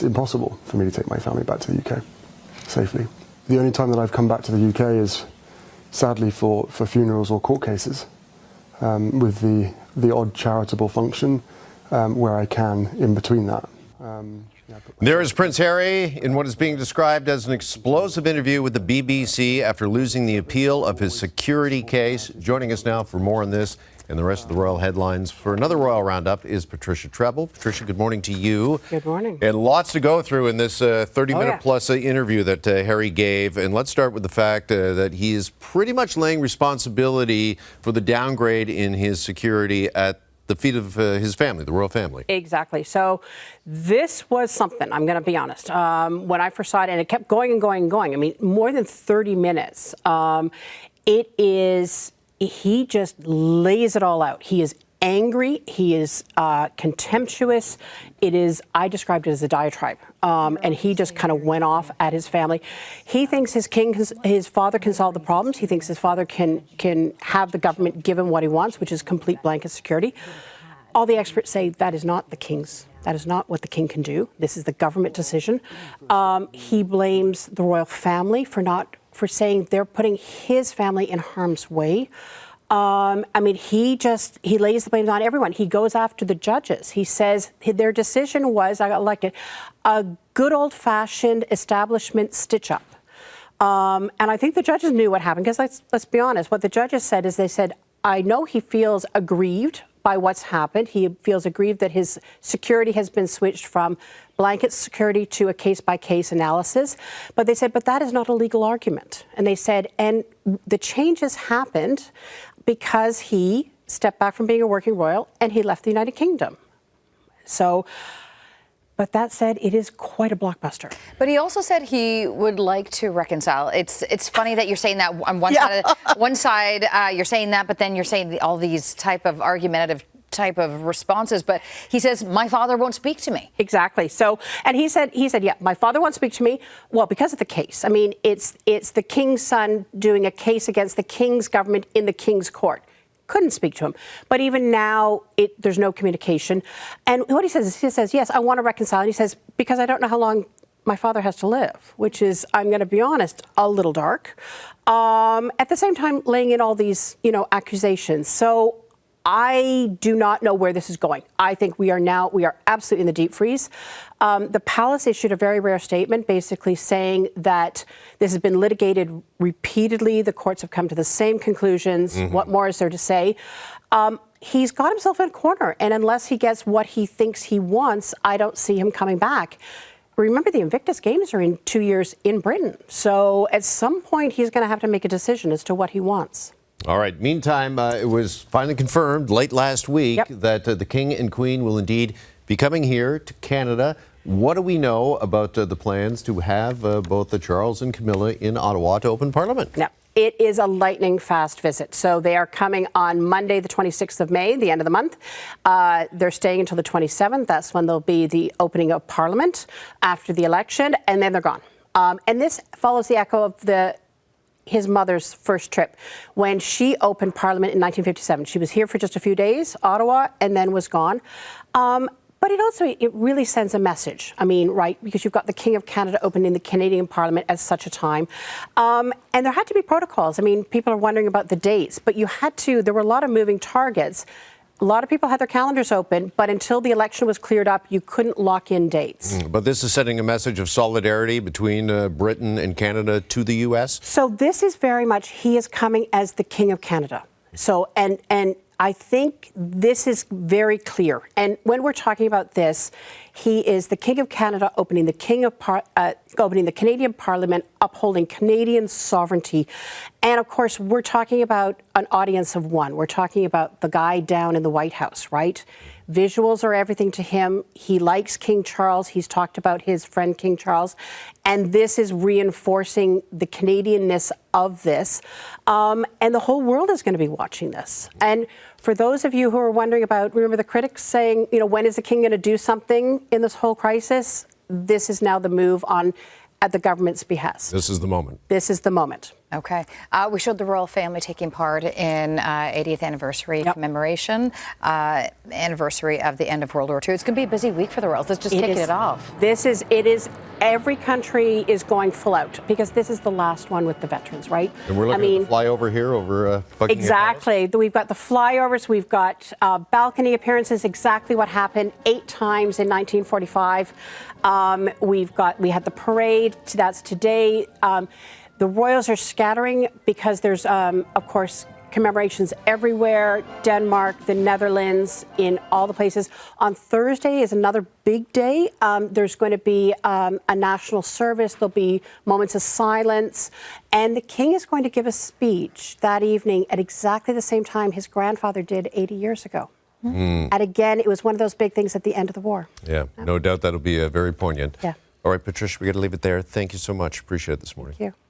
it's impossible for me to take my family back to the UK safely. The only time that I've come back to the UK is sadly for funerals or court cases, with the odd charitable function where I can in between that. There is Prince Harry in what is being described as an explosive interview with the BBC after losing the appeal of his security case. Joining us now for more on this and the rest of the royal headlines for another royal roundup is Patricia Treble. Patricia, good morning to you. Good morning. And lots to go through in this 30-minute plus interview that Harry gave. And let's start with the fact that he is pretty much laying responsibility for the downgrade in his security at the feet of his family, the royal family. Exactly. So this was something, I'm going to be honest. When I first saw it, and it kept going and going and going, I mean, more than 30 minutes. He just lays it all out. He is angry. He is contemptuous. I described it as a diatribe. And he just kind of went off at his family. He thinks his father can solve the problems. He thinks his father can have the government give him what he wants, which is complete blanket security. All the experts say that is not that is not what the king can do. This is the government decision. He blames the royal family for saying they're putting his family in harm's way. I mean, he lays the blame on everyone. He goes after the judges. He says their decision was, I got elected, a good old-fashioned establishment stitch-up. And I think the judges knew what happened, because let's be honest, what the judges said is they said, I know he feels aggrieved by what's happened. He feels aggrieved that his security has been switched from blanket security to a case-by-case analysis. But they said, but that is not a legal argument. And they said, and the changes happened because he stepped back from being a working royal and he left the United Kingdom. So, but that said, it is quite a blockbuster. But he also said he would like to reconcile. It's funny that you're saying that on one side, you're saying that, but then you're saying all these type of argumentative type of responses. But he says, my father won't speak to me. Exactly. So, and he said, yeah, my father won't speak to me. Well, because of the case. I mean, it's the king's son doing a case against the king's government in the king's court. Couldn't speak to him. But even now, there's no communication. And what he says, yes, I want to reconcile. And he says, because I don't know how long my father has to live, which is, I'm going to be honest, a little dark. At the same time, laying in all these, accusations. So I do not know where this is going. I think we are absolutely in the deep freeze. The palace issued a very rare statement basically saying that this has been litigated repeatedly. The courts have come to the same conclusions. Mm-hmm. What more is there to say? He's got himself in a corner, and unless he gets what he thinks he wants, I don't see him coming back. Remember, the Invictus Games are in 2 years in Britain. So at some point, he's going to have to make a decision as to what he wants. All right. Meantime, it was finally confirmed late last week that the King and Queen will indeed be coming here to Canada. What do we know about the plans to have both Charles and Camilla in Ottawa to open Parliament? Now, it is a lightning fast visit. So they are coming on Monday, the 26th of May, the end of the month. They're staying until the 27th. That's when there'll be the opening of Parliament after the election, and then they're gone. And this follows the echo of his mother's first trip when she opened Parliament in 1957. She was here for just a few days, Ottawa, and then was gone. But it really sends a message. I mean, right, because you've got the King of Canada opening the Canadian Parliament at such a time. And there had to be protocols. I mean, people are wondering about the dates, but there were a lot of moving targets. A lot of people had their calendars open, but until the election was cleared up, you couldn't lock in dates. But this is sending a message of solidarity between Britain and Canada to the U.S.? So this is very much, he is coming as the King of Canada. So, and I think this is very clear. And when we're talking about this, he is the King of Canada opening the Canadian Parliament, upholding Canadian sovereignty. And of course, we're talking about an audience of one. We're talking about the guy down in the White House, right? Visuals are everything to him. He likes King Charles. He's talked about his friend King Charles. And this is reinforcing the Canadianness of this. And the whole world is going to be watching this. And for those of you who are wondering about, remember the critics saying, when is the king going to do something in this whole crisis? This is now the move at the government's behest. This is the moment. This is the moment. Okay. We showed the royal family taking part in 80th anniversary commemoration, anniversary of the end of World War II. It's going to be a busy week for the royals. Let's just kicking it off. It is. Every country is going full out because this is the last one with the veterans, right? And we're looking at the flyover here over Buckingham Exactly. Palace. We've got the flyovers. We've got balcony appearances. Exactly what happened 8 times in 1945. We had the parade. That's today. The royals are scattering because there's, of course, commemorations everywhere, Denmark, the Netherlands, in all the places. On Thursday is another big day. There's going to be a national service. There'll be moments of silence. And the king is going to give a speech that evening at exactly the same time his grandfather did 80 years ago. And again, it was one of those big things at the end of the war. Yeah, no doubt that'll be very poignant. Yeah. All right, Patricia, we got to leave it there. Thank you so much. Appreciate it this morning. Thank you.